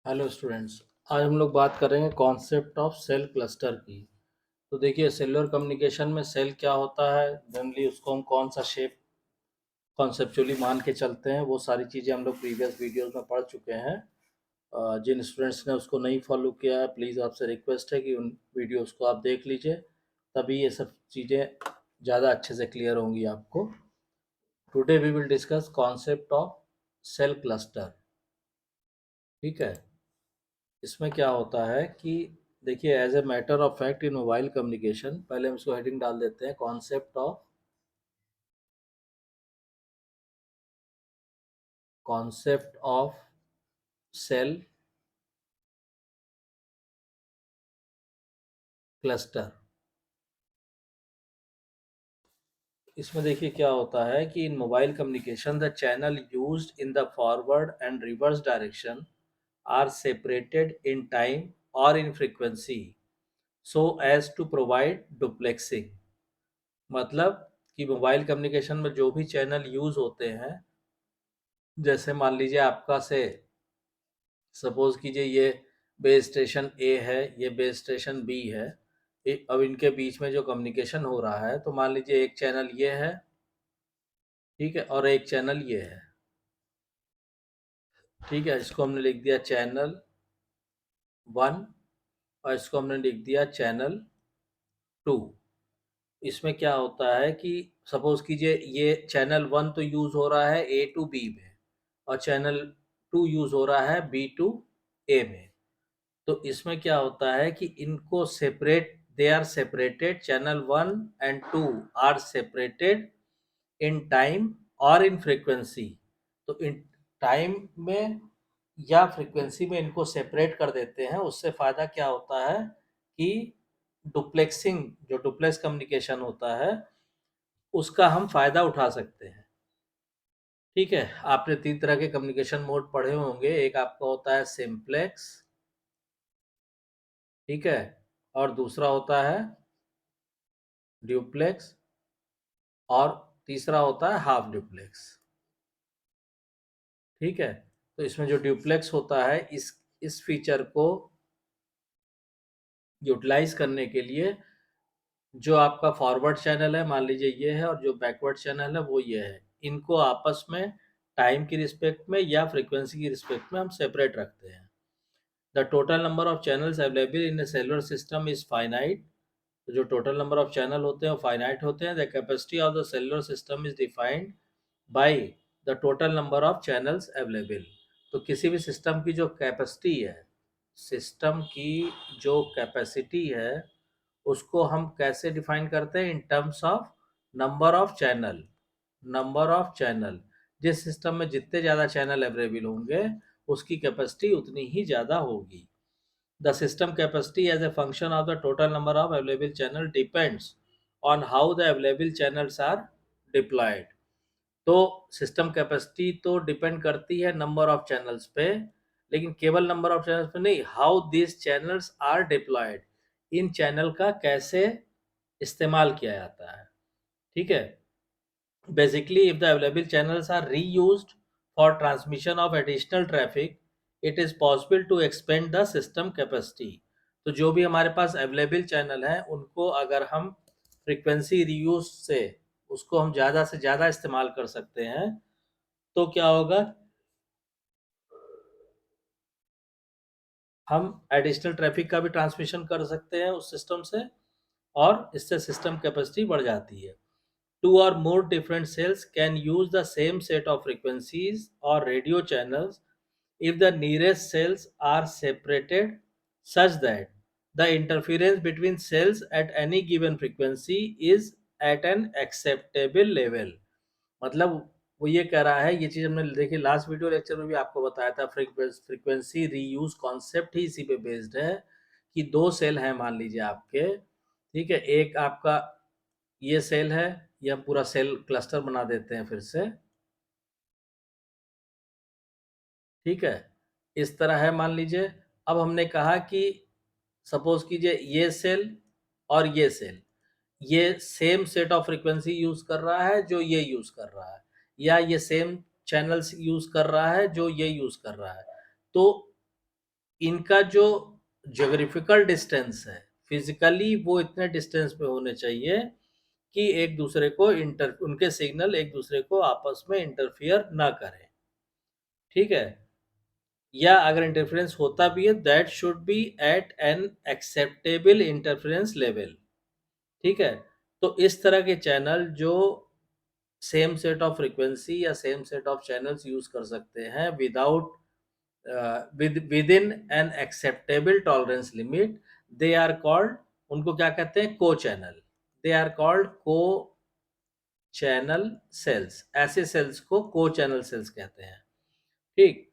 Hello students. आज हम लोग बात करेंगे कॉन्सेप्ट ऑफ सेल क्लस्टर की। तो देखिए, सेलुलर कम्युनिकेशन में सेल क्या होता है, जनरली उसको हम कौन सा शेप कॉन्सेप्चुअली मान के चलते हैं, वो सारी चीज़ें हम लोग प्रीवियस वीडियोस में पढ़ चुके हैं। जिन स्टूडेंट्स ने उसको नहीं फॉलो किया है, प्लीज़ आपसे रिक्वेस्ट है कि उन वीडियोस को आप देख लीजिए, तभी ये सब चीज़ें ज़्यादा अच्छे से क्लियर होंगी आपको। Today we will discuss concept of cell cluster. ठीक है। इसमें क्या होता है कि देखिए, as a matter of fact in mobile communication, पहले हम इसको हेडिंग डाल देते हैं, कॉन्सेप्ट ऑफ सेल क्लस्टर। इसमें देखिए क्या होता है कि in mobile communication the channel used in the forward and reverse direction are separated in time और in frequency so as to provide duplexing. मतलब कि मोबाइल कम्युनिकेशन में जो भी चैनल यूज होते हैं, जैसे मान लीजिए आपका से सपोज कीजिए ये बेस स्टेशन ए है, ये बेस स्टेशन बी है। अब इनके बीच में जो कम्युनिकेशन हो रहा है, तो मान लीजिए एक चैनल ये है, ठीक है, और एक चैनल ये है। ठीक है, इसको हमने लिख दिया चैनल 1 और इसको हमने लिख दिया चैनल 2। इसमें क्या होता है कि सपोज कीजिए ये चैनल 1 तो यूज़ हो रहा है ए टू बी में, और चैनल 2 यूज़ हो रहा है बी टू ए में। तो इसमें क्या होता है कि इनको separate, they are separated, channel 1 and 2 are separated in time और इन फ्रीक्वेंसी। तो इन टाइम में या फ्रीक्वेंसी में इनको सेपरेट कर देते हैं। उससे फ़ायदा क्या होता है कि डुप्लेक्सिंग, जो डुप्लेक्स कम्युनिकेशन होता है, उसका हम फ़ायदा उठा सकते हैं। ठीक है, आपने 3 तरह के कम्युनिकेशन मोड पढ़े होंगे। एक आपका होता है सिंप्लेक्स, ठीक है, और दूसरा होता है ड्यूप्लेक्स, और तीसरा होता है हाफ ड्यूप्लेक्स। ठीक है, तो इसमें जो ड्यूप्लेक्स होता है, इस फीचर को यूटिलाइज करने के लिए जो आपका फॉरवर्ड चैनल है, मान लीजिए ये है, और जो बैकवर्ड चैनल है वो ये है, इनको आपस में टाइम की रिस्पेक्ट में या फ्रीक्वेंसी की रिस्पेक्ट में हम सेपरेट रखते हैं। The total number of channels available in A cellular system is finite. तो जो टोटल नंबर ऑफ चैनल होते हैं वो फाइनाइट होते हैं। The capacity of the cellular system is defined by the total number of channels available. तो किसी भी सिस्टम की जो कैपेसिटी है, सिस्टम की जो कैपेसिटी है, उसको हम कैसे डिफाइन करते हैं? इन terms of number of channel. Number of channel, जिस सिस्टम में जितने ज़्यादा चैनल अवेलेबल होंगे, उसकी कैपेसिटी उतनी ही ज़्यादा होगी। The system capacity as a function of the total number of available channel depends on how the available channels are deployed. तो सिस्टम कैपेसिटी तो डिपेंड करती है नंबर ऑफ चैनल्स पे, लेकिन केवल नंबर ऑफ चैनल्स पे नहीं, how this channels are deployed, इन चैनल का कैसे इस्तेमाल किया जाता है। ठीक है, basically if the available channels are reused for transmission of additional traffic, it is possible to expand the system capacity. तो जो भी हमारे पास अवेलेबल चैनल हैं, उनको अगर हम फ्रीक्वेंसी रीयूज से उसको हम ज़्यादा से ज़्यादा इस्तेमाल कर सकते हैं, तो क्या होगा, हम एडिशनल ट्रैफिक का भी ट्रांसमिशन कर सकते हैं उस सिस्टम से, और इससे सिस्टम कैपेसिटी बढ़ जाती है। Two or more different cells can use the same set of frequencies or radio channels if the nearest cells are separated such that the interference between cells at any given frequency is at an acceptable level. मतलब वो ये कह रहा है, ये चीज़ हमने देखी last video lecture में भी आपको बताया था। फ्रीक्वेंसी रीयूज कॉन्सेप्ट ही इसी पे बेस्ड है कि दो सेल हैं मान लीजिए आपके, ठीक है, एक आपका ये सेल है, ये हम पूरा सेल क्लस्टर बना देते हैं फिर से। ठीक है, इस तरह है मान लीजिए। अब हमने कहा कि सपोज कीजिए ये सेल और ये सेल, ये same set of frequency use कर रहा है जो ये यूज कर रहा है, या ये सेम चैनल्स यूज कर रहा है जो ये यूज कर रहा है। तो इनका जो ज्योग्राफिकल डिस्टेंस है, फिजिकली वो इतने डिस्टेंस पे होने चाहिए कि एक दूसरे को उनके सिग्नल एक दूसरे को आपस में इंटरफियर ना करें, ठीक है। या अगर इंटरफेरेंस होता भी है, that should be at an acceptable interference level, ठीक है। तो इस तरह के चैनल जो सेम सेट ऑफ फ्रीक्वेंसी या same set of channels use कर सकते हैं without within an acceptable tolerance limit, they are called, उनको क्या कहते हैं, co channel. They are called co channel cells, ऐसे सेल्स को को चैनल सेल्स कहते हैं, ठीक।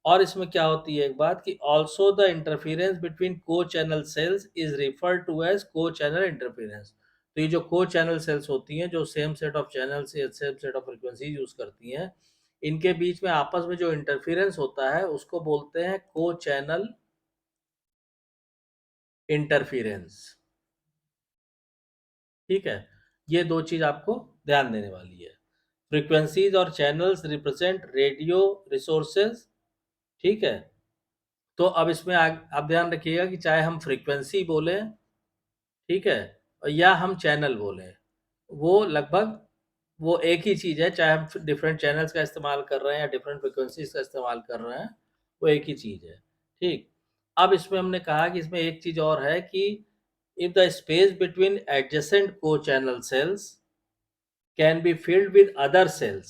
और इसमें क्या होती है एक बात कि also the interference between co channel cells is referred to as co channel interference. तो ये जो को चैनल सेल्स होती हैं जो सेम सेट ऑफ चैनल्स या same set of frequency use करती हैं, इनके बीच में आपस में जो इंटरफेरेंस होता है उसको बोलते हैं को चैनल इंटरफेरेंस, ठीक है। ये दो चीज आपको ध्यान देने वाली है। फ्रीक्वेंसीज और चैनल्स रिप्रेजेंट रेडियो रिसोर्सेज, ठीक है। तो अब इसमें आप ध्यान रखिएगा कि चाहे हम फ्रीक्वेंसी बोले, ठीक है, या हम चैनल बोले, वो लगभग वो एक ही चीज है। चाहे हम डिफरेंट चैनल्स का इस्तेमाल कर रहे हैं या डिफरेंट फ्रीक्वेंसीज का इस्तेमाल कर रहे हैं, वो एक ही चीज है, ठीक। अब इसमें हमने कहा कि इसमें एक चीज और है कि if the space between adjacent co channel cells can be filled with other cells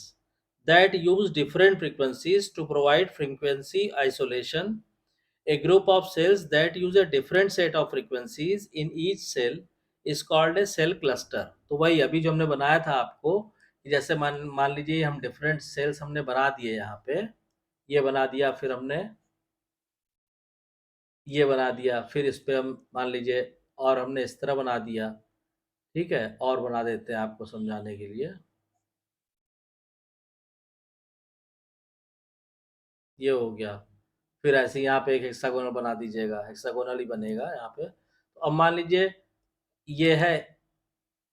that use different frequencies to provide frequency isolation. A group of cells that use a different set of frequencies in each cell is called a cell cluster. तो वही अभी जो हमने बनाया था आपको, जैसे मान मान लीजिए हम डिफरेंट सेल्स हमने बना दिए, यहाँ पे ये बना दिया, फिर हमने ये बना दिया, फिर इस पे हम मान लीजिए और हमने इस तरह बना दिया, ठीक है। और बना देते हैं आपको समझाने के लिए, ये हो गया। फिर ऐसे यहाँ पे एक हेक्सागोनल बना दीजिएगा, हेक्सागोनल ही बनेगा यहाँ पे। तो अब मान लीजिए ये है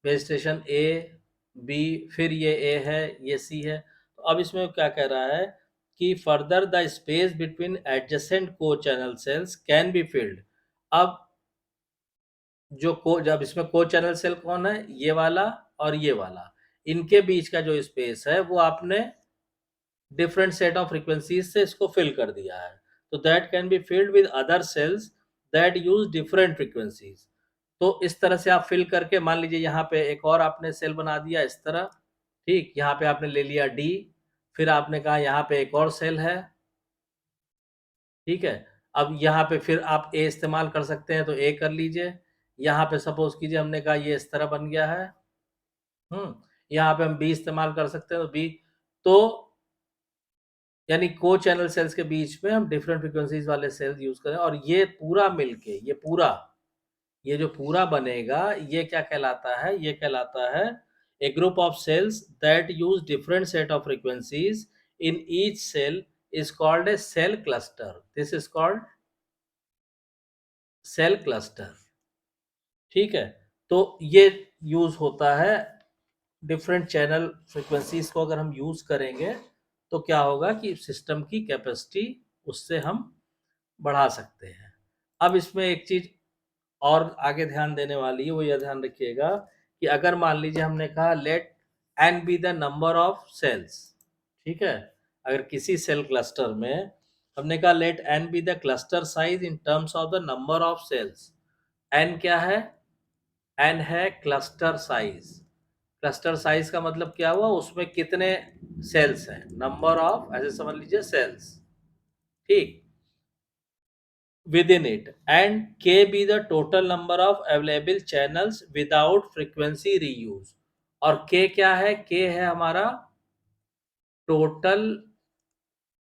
बेस स्टेशन ए बी, फिर ये ए है, ये सी है। तो अब इसमें क्या कह रहा है कि further the space between adjacent co channel cells can be filled. अब जो को जब इसमें को चैनल सेल कौन है, ये वाला और ये वाला, इनके बीच का जो स्पेस है वो आपने डिफरेंट सेट ऑफ फ्रीक्वेंसीज से इसको फिल कर दिया है। तो that can be filled with other sales that use different frequencies. तो इस तरह से आप फिल करके मान लीजिए यहाँ पे एक और आपने सेल बना दिया इस तरह, ठीक। यहाँ पे आपने ले लिया डी, फिर आपने कहा यहाँ पे एक और सेल है, ठीक है। अब यहाँ पे फिर आप ए इस्तेमाल कर सकते हैं तो ए कर लीजिए। यहाँ पे सपोज कीजिए हमने कहा ये इस तरह बन गया है, यहाँ पे हम बी इस्तेमाल कर सकते हैं तो बी। तो यानी को चैनल सेल्स के बीच में हम डिफरेंट फ्रीक्वेंसीज वाले सेल्स यूज करें, और ये पूरा मिलके ये जो पूरा बनेगा ये क्या कहलाता है, ये कहलाता है a group of cells that use different set of frequencies in each cell is called a cell cluster. This is called cell cluster, ठीक है। तो ये यूज होता है डिफरेंट चैनल फ्रीक्वेंसीज को अगर हम यूज करेंगे तो क्या होगा कि सिस्टम की कैपेसिटी उससे हम बढ़ा सकते हैं। अब इसमें एक चीज और आगे ध्यान देने वाली है, वो यह ध्यान रखिएगा कि अगर मान लीजिए हमने कहा let N be the number of cells, ठीक है। अगर किसी सेल क्लस्टर में हमने कहा let N be the cluster size in terms of the number of cells. N क्या है, एन है क्लस्टर साइज। क्लस्टर साइज का मतलब क्या हुआ, उसमें कितने सेल्स हैं, नंबर ऑफ, ऐसे समझ लीजिए सेल्स, ठीक, within it, and k be the total number of available channels without frequency reuse। और k क्या है, k है हमारा total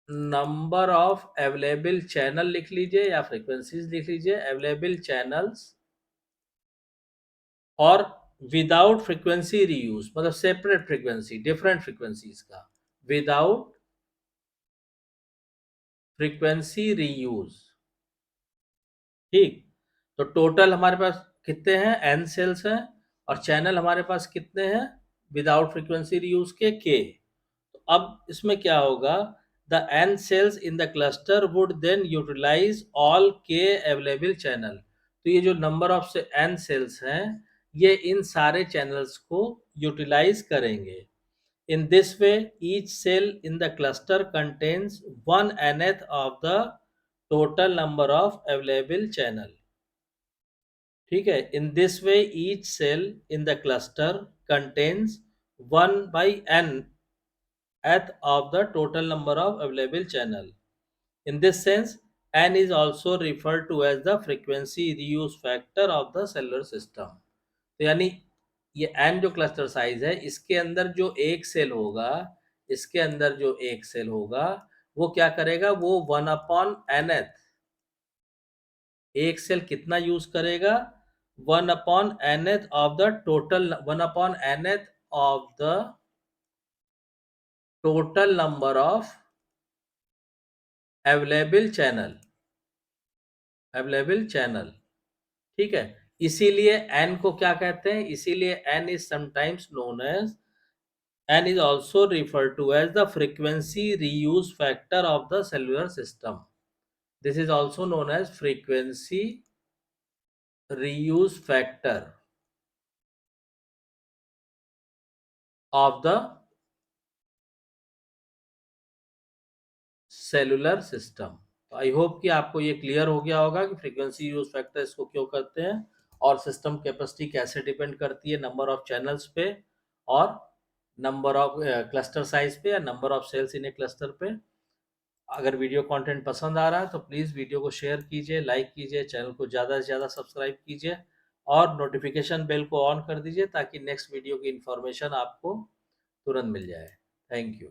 number of available channel, लिख लीजिए या फ्रीक्वेंसीज लिख लीजिए, अवेलेबल चैनल्स, और विदाउट फ्रीक्वेंसी रीयूज मतलब सेपरेट फ्रीक्वेंसी, डिफरेंट फ्रीक्वेंसीज का, विदाउट फ्रीक्वेंसी रीयूज, ठीक। तो टोटल हमारे पास कितने हैं, एन सेल्स हैं, और चैनल हमारे पास कितने हैं विदाउट फ्रीक्वेंसी रीयूज के, तो अब इसमें क्या होगा, the n cells in the cluster would then utilize all k available channel. तो ये जो number of n cells हैं ये इन सारे channels को utilize करेंगे. In this way, each cell in the cluster contains one nth of the total number of available channel. ठीक है. In this way, each cell in the cluster contains 1 by nth of the total number of available channel. In this sense, n is also referred to as the frequency reuse factor of the cellular system. तो यानी ये n जो cluster size है इसके अंदर जो एक cell होगा, इसके अंदर जो एक सेल होगा वो क्या करेगा, वो 1/nth, एक सेल कितना यूज करेगा, 1/nth of the total, 1/nth of the total number of available channel. ठीक है. इसीलिए n को क्या कहते हैं, इसीलिए n is sometimes known as, n is also referred to as the frequency reuse factor of the cellular system. This is also known as frequency reuse factor of the cellular system. I hope कि आपको ये clear हो गया होगा कि frequency use factor इसको क्यों करते हैं और सिस्टम कैपेसिटी कैसे डिपेंड करती है नंबर ऑफ चैनल्स पे और नंबर ऑफ क्लस्टर साइज पे या number of cells in a cluster पे. अगर वीडियो कंटेंट पसंद आ रहा है तो प्लीज़ वीडियो को शेयर कीजिए, लाइक कीजिए, चैनल को ज़्यादा से ज़्यादा सब्सक्राइब कीजिए और नोटिफिकेशन बेल को ऑन कर दीजिए ताकि नेक्स्ट वीडियो की इन्फॉर्मेशन आपको तुरंत मिल जाए. Thank you.